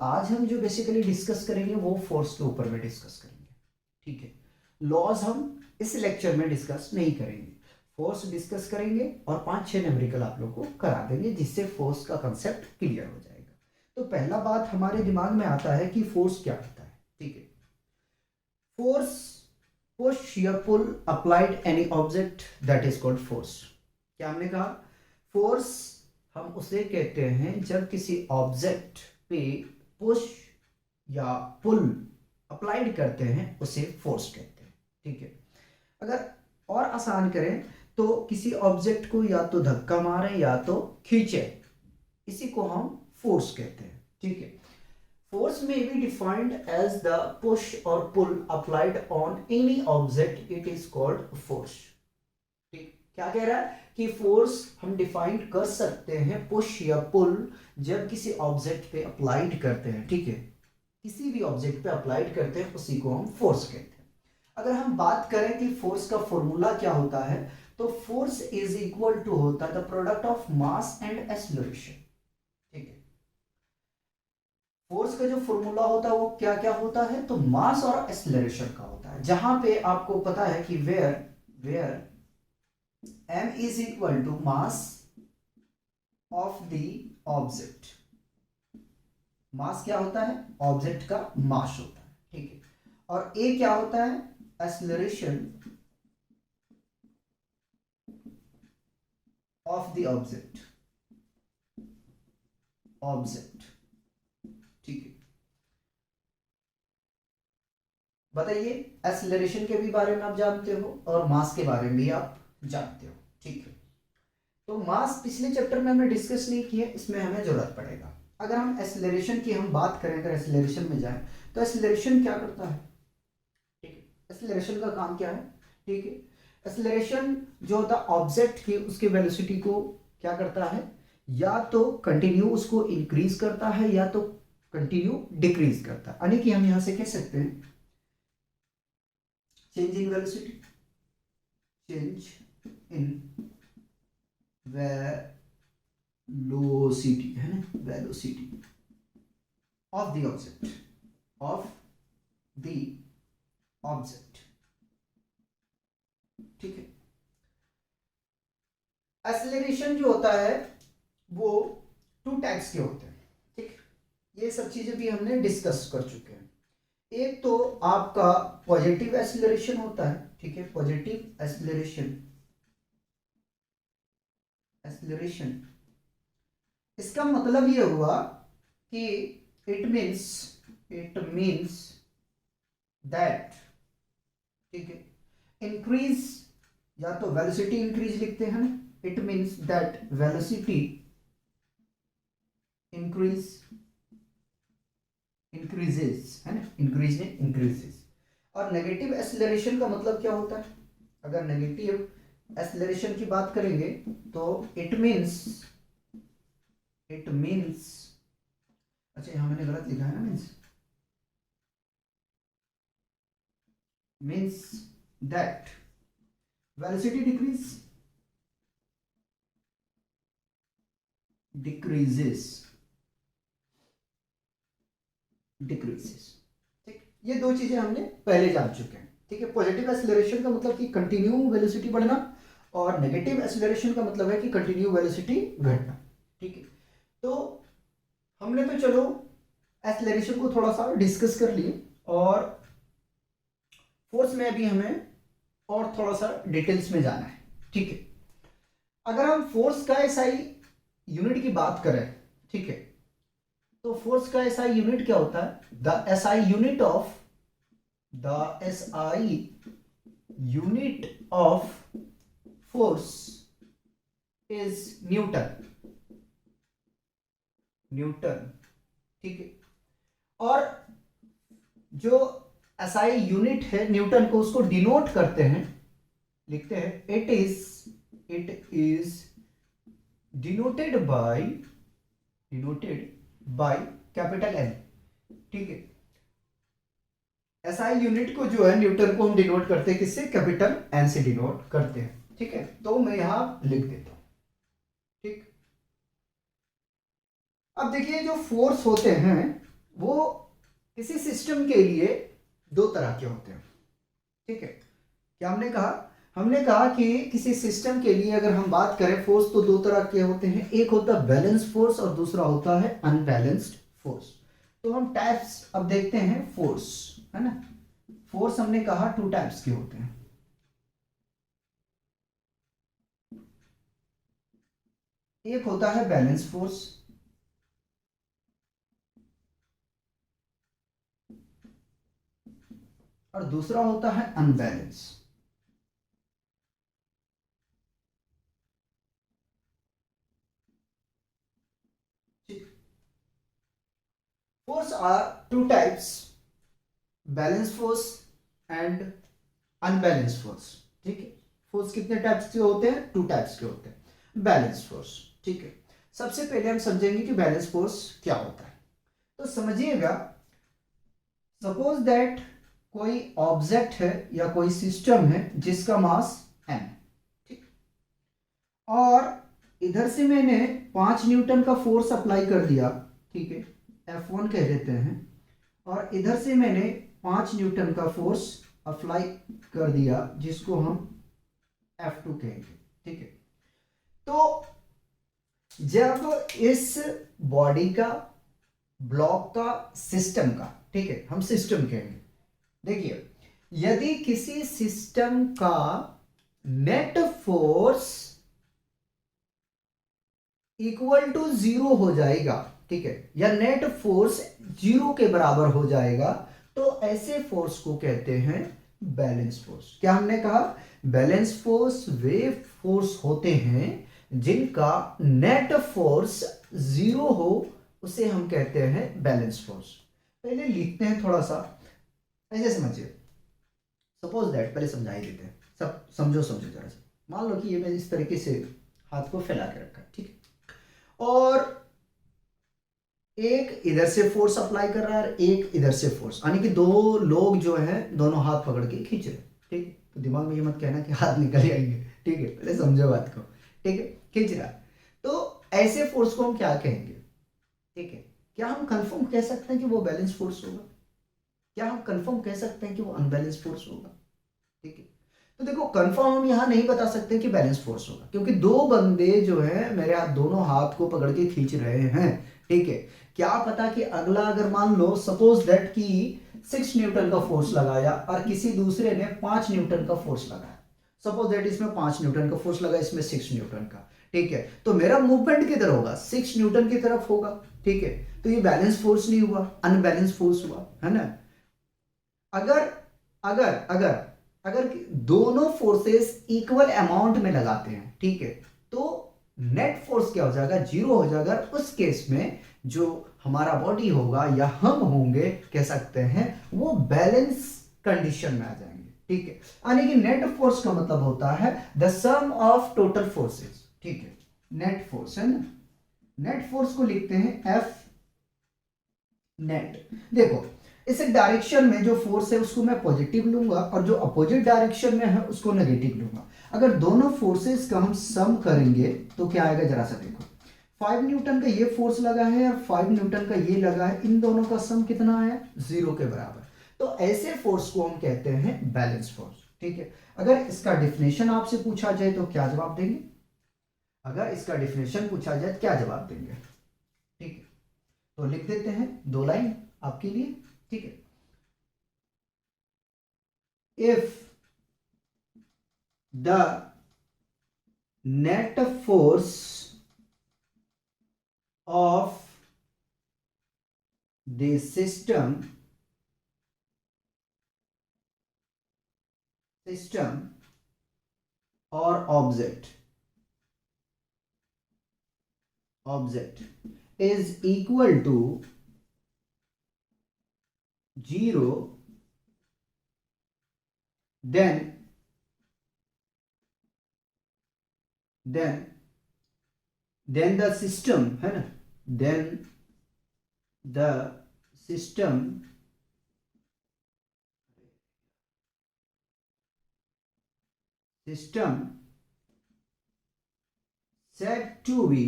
आज हम जो बेसिकली डिस्कस करेंगे वो फोर्स के ऊपर में डिस्कस करेंगे, ठीक है। लॉज हम इस लेक्चर में डिस्कस नहीं करेंगे, फोर्स डिस्कस करेंगे और 5-6 न्यूमेरिकल आप लोगों को करा देंगे, जिससे फोर्स का कंसेप्ट क्लियर हो जाएगा। तो पहला बात हमारे दिमाग में आता है कि फोर्स क्या होता है, ठीक है। फोर्स, पुश या pull applied any object that is called force. क्या हमने कहा? फोर्स हम उसे कहते हैं जब किसी ऑब्जेक्ट पे पुश या पुल अप्लाइड करते हैं, उसे फोर्स कहते हैं, ठीक है। अगर और आसान करें तो किसी ऑब्जेक्ट को या तो धक्का मारे या तो खींचे, इसी को हम फोर्स कहते हैं, ठीक है। Force may be defined as the push or pull applied on any object. It is called force. ठीक, क्या कह रहा है कि फोर्स हम डिफाइन कर सकते हैं पुश या पुल जब किसी ऑब्जेक्ट पे अप्लाइड करते हैं, ठीक है। किसी भी ऑब्जेक्ट पे अप्लाइड करते हैं उसी को हम फोर्स कहते हैं। अगर हम बात करें कि फोर्स का फॉर्मूला क्या होता है, तो फोर्स इज इक्वल टू होता है the product of mass and acceleration, ठीक है। फोर्स का जो फॉर्मूला होता है वो क्या क्या होता है, तो मास और एक्सेलरेशन का होता है, जहां पे आपको पता है कि where m is equal to mass of the object. Mass क्या होता है? ऑब्जेक्ट का मास होता है, ठीक है। और a क्या होता है? एक्सेलरेशन ऑफ द ऑब्जेक्ट, ठीक है। बताइए, एक्सेलरेशन के भी बारे में आप जानते हो और मास के बारे में भी आप जानते हो, ठीक है। तो मास पिछले चैप्टर में हमने डिस्कस नहीं किया, इसमें हमें जरूरत पड़ेगा। अगर हम एक्सेलरेशन की हम बात करें, अगर एक्सेलरेशन में जाएं, तो एक्सेलरेशन क्या करता है, ठीक है। एक्सेलरेशन का काम क्या है, ठीक है। एक्सेलरेशन जो होता है ऑब्जेक्ट की, उसकी वेलोसिटी को क्या करता है, या तो कंटिन्यू उसको इंक्रीज करता है या तो कंटिन्यू डिक्रीज करता है। यानी कि हम यहां से कह सकते हैं change in velocity, change in velocity, है ना, velocity of the object, of the object, ठीक है। एक्सेलरेशन जो होता है वो 2 टाइप्स के होते हैं, ठीक। ये सब चीजें भी हमने डिस्कस कर चुके हैं। एक तो आपका पॉजिटिव एक्सेलरेशन होता है, ठीक है। पॉजिटिव एक्सेलरेशन इसका मतलब ये हुआ कि इट मीन्स दैट, ठीक है, इंक्रीज, या तो वेलोसिटी इंक्रीज लिखते हैं ना, it means that velocity increases, है ना, इंक्रीजेस। और नेगेटिव एक्सेलरेशन का मतलब क्या होता है? अगर नेगेटिव एक्सेलरेशन की बात करेंगे तो इट मीन्स, अच्छा यहां मैंने गलत लिखा है ना, मीन्स दैट वेलोसिटी डिक्रीजेस, ठीक। ये 2 चीजें हमने पहले जान चुके हैं, ठीक है। पॉजिटिव एक्सेलरेशन का मतलब कि कंटिन्यू वेलोसिटी बढ़ना, और नेगेटिव एक्सेलरेशन का मतलब है कि कंटिन्यू वेलोसिटी घटना, ठीक है। तो हमने तो चलो एक्सेलरेशन को थोड़ा सा डिस्कस कर लिए, और फोर्स में अभी हमें और थोड़ा सा डिटेल्स में जाना है, ठीक है। अगर हम फोर्स का एसआई यूनिट की बात करें, ठीक है, तो फोर्स का एसआई यूनिट क्या होता है? The SI unit of force is Newton, ठीक है। और जो एसआई यूनिट है न्यूटन को, उसको डिनोट करते हैं, लिखते हैं it is denoted by capital N, ठीक है। एसआई यूनिट को जो है न्यूटन को हम डिनोट करते हैं किससे? कैपिटल एन से डिनोट करते हैं, ठीक है। तो मैं यहां लिख देता हूं, ठीक। अब देखिए जो फोर्स होते हैं वो किसी सिस्टम के लिए दो तरह के होते हैं, ठीक है। क्या हमने कहा कि किसी सिस्टम के लिए अगर हम बात करें फोर्स तो दो तरह के होते हैं, एक होता है बैलेंस फोर्स और दूसरा होता है अनबैलेंस्ड फोर्स। तो हम टाइप्स अब देखते हैं फोर्स, है ना। फोर्स हमने कहा टू टाइप्स के होते हैं। एक होता है बैलेंस फोर्स और दूसरा होता है unbalance. Force are two types, balance force and unbalance force, ठीक है। फोर्स कितने टाइप्स के होते हैं? टू टाइप्स के होते हैं, बैलेंस फोर्स, ठीक है। सबसे पहले हम समझेंगे कि बैलेंस फोर्स क्या होता है। तो समझिएगा, सपोज दैट कोई ऑब्जेक्ट है या कोई सिस्टम है जिसका मास m, ठीक, और इधर से मैंने 5 न्यूटन का फोर्स अप्लाई कर दिया, ठीक है, F1 कह देते हैं, और इधर से मैंने 5 न्यूटन का फोर्स अप्लाई कर दिया जिसको हम F2 कहेंगे, ठीक है। तो जब इस बॉडी का, ब्लॉक का, सिस्टम का, ठीक है, हम सिस्टम कहेंगे। देखिए, यदि किसी सिस्टम का नेट फोर्स इक्वल टू 0 हो जाएगा, ठीक है, या नेट फोर्स 0 के बराबर हो जाएगा, तो ऐसे फोर्स को कहते हैं बैलेंस फोर्स। क्या हमने कहा? बैलेंस फोर्स वे फोर्स होते हैं जिनका नेट फोर्स 0 हो, उसे हम कहते हैं बैलेंस फोर्स। पहले लिखते हैं थोड़ा सा, ऐसे समझिए। सपोज दैट, पहले समझा ही देते हैं, सब समझो जरा सा। मान लो कि ये मैंने इस तरीके से हाथ को फैला के रखा है, ठीक है, और एक इधर से फोर्स अप्लाई कर रहा है, एक इधर से फोर्स, यानी कि दो लोग जो है दोनों हाथ पकड़ के खींच रहे, ठीक है। तो दिमाग में ये मत कहना कि हाथ निकल जाएंगे, ठीक है, पहले समझो बात को, ठीक है। खींच रहा है, तो ऐसे फोर्स को हम क्या कहेंगे, ठीक है। क्या हम कंफर्म कह सकते हैं कि वो बैलेंस फोर्स होगा? क्या हम कंफर्म कह सकते हैं कि वो अनबैलेंस फोर्स होगा? ठीक है। तो देखो, कंफर्म हम यहां नहीं बता सकते कि बैलेंस फोर्स होगा, क्योंकि दो बंदे जो है मेरे हाथ, दोनों हाथ को पकड़ के खींच रहे हैं, ठीक है। क्या पता कि अगला, अगर मान लो सपोज दैट कि 6 न्यूटन का फोर्स लगाया और किसी दूसरे ने 5 न्यूटन का फोर्स लगाया, सपोज दैट इसमें 5 न्यूटन का फोर्स लगा, इसमें 6 न्यूटन का, ठीक है। तो मेरा मूवमेंट किधर होगा? 6 न्यूटन की तरफ होगा, ठीक है। तो ये बैलेंस फोर्स नहीं हुआ, अनबैलेंस फोर्स हुआ, है ना। अगर अगर अगर अगर दोनों फोर्सेस इक्वल अमाउंट में लगाते हैं, ठीक है, तो नेट फोर्स क्या हो जाएगा? 0 हो जाएगा। उस केस में जो हमारा बॉडी होगा या हम होंगे, कह सकते हैं, वो बैलेंस कंडीशन में आ जाएंगे, ठीक है। यानी कि नेट फोर्स का मतलब होता है the sum of total forces, ठीक है। नेट फोर्स है ना, नेट फोर्स को लिखते हैं एफ नेट। देखो, इस डायरेक्शन में जो फोर्स है उसको मैं पॉजिटिव लूंगा और जो अपोजिट डायरेक्शन में है उसको नेगेटिव लूंगा। अगर दोनों फोर्सेस का हम सम करेंगे तो क्या आएगा, जरा सा देखो। 5 न्यूटन का ये फोर्स लगा है और 5 न्यूटन का ये लगा है, इन दोनों का सम कितना आया? 0 के बराबर। तो ऐसे फोर्स को हम कहते हैं बैलेंस फोर्स, ठीक है। अगर इसका डिफिनेशन आपसे पूछा जाए तो क्या जवाब देंगे? अगर इसका डिफिनेशन पूछा जाए क्या जवाब देंगे? ठीक है, तो लिख देते हैं 2 लाइन आपके लिए, ठीक है। If the net force of the system और object is equal to 0, then the system, है ना, then the system said to be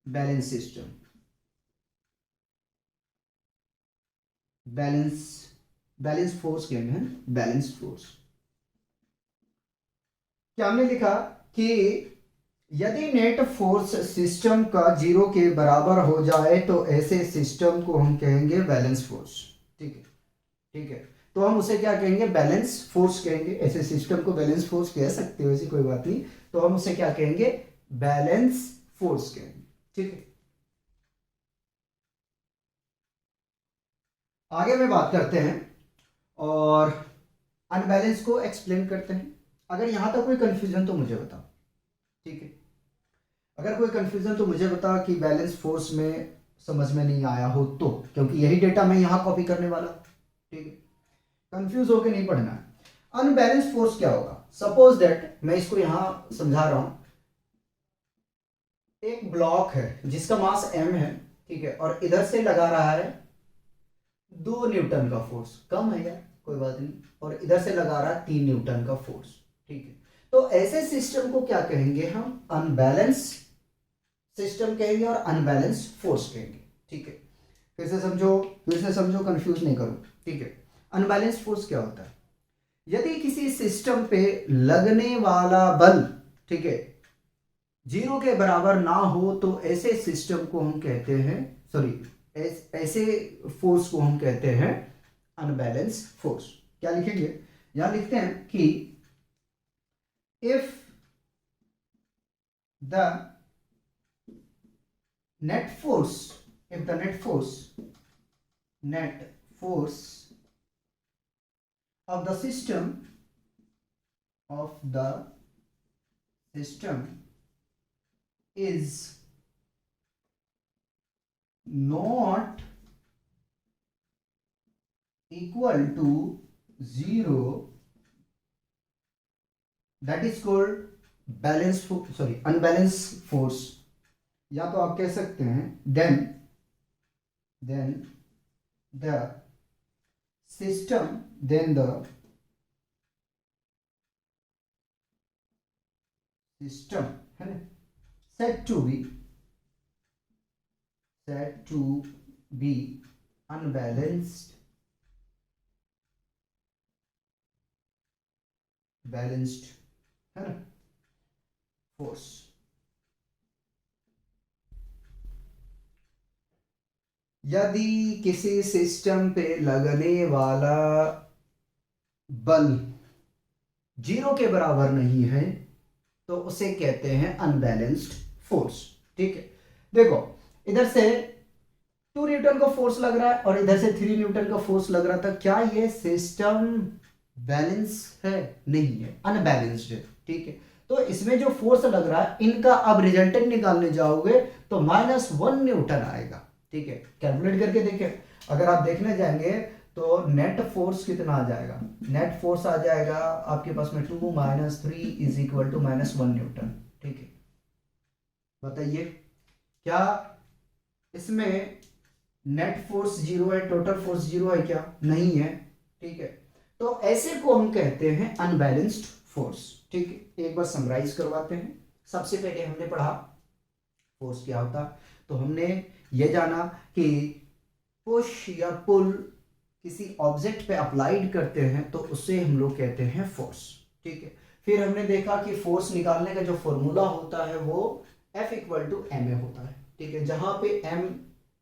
balanced system, balance balance force कहेंगे, है बैलेंस फोर्स। क्या हमने लिखा कि यदि नेट फोर्स सिस्टम का 0 के बराबर हो जाए तो ऐसे सिस्टम को हम कहेंगे बैलेंस फोर्स। ठीक है, ठीक है। तो हम उसे क्या कहेंगे, बैलेंस फोर्स कहेंगे। ऐसे सिस्टम को बैलेंस फोर्स कह सकते हो, ऐसी कोई बात नहीं। तो हम उसे क्या कहेंगे, बैलेंस फोर्स कहेंगे। ठीक है, आगे में बात करते हैं और अनबैलेंस को एक्सप्लेन करते हैं। अगर यहां तक कोई कंफ्यूजन तो मुझे बताओ। ठीक है, अगर कोई कंफ्यूजन तो मुझे बता कि बैलेंस फोर्स में समझ में नहीं आया हो तो, क्योंकि यही डेटा मैं यहां कॉपी करने वाला हूं। ठीक है, कंफ्यूज होकर नहीं पढ़ना है। अनबैलेंस फोर्स क्या होगा, सपोज दैट मैं इसको यहां समझा रहा हूं। एक ब्लॉक है जिसका मास m है, ठीक है, और इधर से लगा रहा है 2 न्यूटन का फोर्स, कम है यार कोई बात नहीं, और इधर से लगा रहा है 3 न्यूटन का फोर्स। ठीक है, तो ऐसे सिस्टम को क्या कहेंगे हम, अनबैलेंस सिस्टम कहेंगे और अनबैलेंस फोर्स कहेंगे। ठीक है, फिर से समझो, कंफ्यूज नहीं करो। ठीक है, अनबैलेंस फोर्स क्या होता है, यदि किसी सिस्टम पे लगने वाला बल, ठीक है, 0 के बराबर ना हो तो ऐसे सिस्टम को हम कहते हैं, सॉरी, ऐसे फोर्स को हम कहते हैं अनबैलेंस फोर्स। क्या लिखेंगे, यहां लिखते हैं कि if the net force of the system is not equal to 0, that is called unbalanced force। या तो आप कह सकते हैं then the system है ना, said to be unbalanced है ना फोर्स। यदि किसी सिस्टम पे लगने वाला बल 0 के बराबर नहीं है तो उसे कहते हैं अनबैलेंस्ड फोर्स। ठीक है, देखो इधर से 2 न्यूटन का फोर्स लग रहा है और इधर से 3 न्यूटन का फोर्स लग रहा था, क्या ये सिस्टम बैलेंस है, नहीं है, अनबैलेंस्ड है। ठीक है, तो इसमें जो फोर्स लग रहा है इनका अब रिजल्टेंट निकालने जाओगे तो -1 न्यूटन आएगा। ठीक है, कैलकुलेट करके देखें, अगर आप देखने जाएंगे तो नेट फोर्स कितना आ जाएगा, नेट फोर्स आ जाएगा आपके पास में 2 - 3 इज इक्वल टू -1 न्यूटन। ठीक है, बताइए क्या इसमें नेट फोर्स 0 है, टोटल फोर्स 0 है क्या, नहीं है। ठीक है, तो ऐसे को हम कहते हैं अनबैलेंस्ड फोर्स। ठीक है, एक बार समराइज करवाते हैं। सबसे पहले हमने पढ़ा फोर्स क्या होता, तो हमने ये जाना कि पुश या पुल किसी ऑब्जेक्ट पे अप्लाइड करते हैं तो उससे हम लोग कहते हैं फोर्स। ठीक है, फिर हमने देखा कि फोर्स निकालने का जो फॉर्मूला होता है वो F = ma होता है। ठीक है, जहां पे m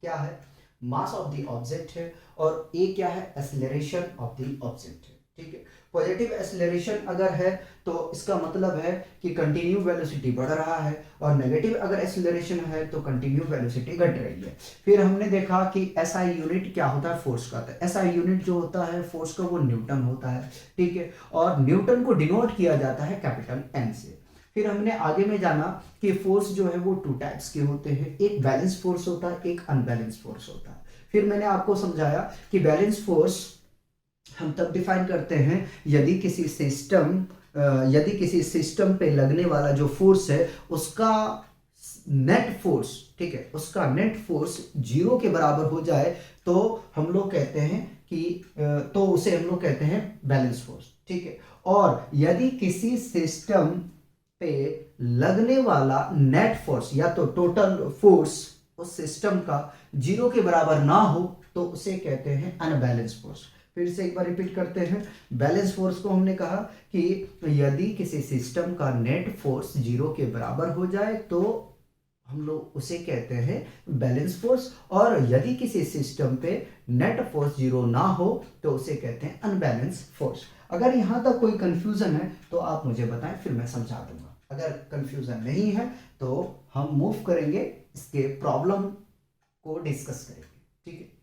क्या है, मास ऑफ द ऑब्जेक्ट है, और a क्या है, एक्सेलरेशन ऑफ द ऑब्जेक्ट है। ठीक है, पॉजिटिव एक्सेलरेशन अगर है तो इसका मतलब है कि कंटिन्यू वेलोसिटी बढ़ रहा है, और नेगेटिव अगर एक्सेलरेशन है तो कंटिन्यू वेलोसिटी घट रही है। फिर हमने देखा कि SI यूनिट क्या होता है, फोर्स का। तो SI यूनिट जो होता है फोर्स का वो न्यूटन होता है। ठीक है, और न्यूटन को डिनोट किया जाता है कैपिटल N से। फिर हमने आगे में जाना कि फोर्स जो है वो 2 टाइप्स के होते हैं, एक बैलेंस फोर्स होता है, एक अनबैलेंस फोर्स होता है। फिर मैंने आपको समझाया कि बैलेंस फोर्स हम तब डिफाइन करते हैं यदि किसी सिस्टम पे लगने वाला जो फोर्स है उसका नेट फोर्स, ठीक है, उसका नेट फोर्स 0 के बराबर हो जाए तो हम लोग कहते हैं कि तो उसे हम लोग कहते हैं बैलेंस फोर्स। ठीक है, और यदि किसी सिस्टम पे लगने वाला नेट फोर्स या तो टोटल फोर्स उस सिस्टम का जीरो के बराबर ना हो तो उसे कहते हैं अनबैलेंस फोर्स। फिर से एक बार रिपीट करते हैं। बैलेंस फोर्स को हमने कहा कि यदि किसी सिस्टम का नेट फोर्स जीरो के बराबर हो जाए तो हम लोग उसे कहते हैं बैलेंस फोर्स, और यदि किसी सिस्टम पे नेट फोर्स जीरो ना हो तो उसे कहते हैं अनबैलेंस फोर्स। अगर यहाँ तक कोई कंफ्यूजन है तो आप मुझे बताएं, फिर मैं समझा दूंगा। अगर कंफ्यूजन नहीं है तो हम मूव करेंगे, इसके प्रॉब्लम को डिस्कस करेंगे। ठीक है।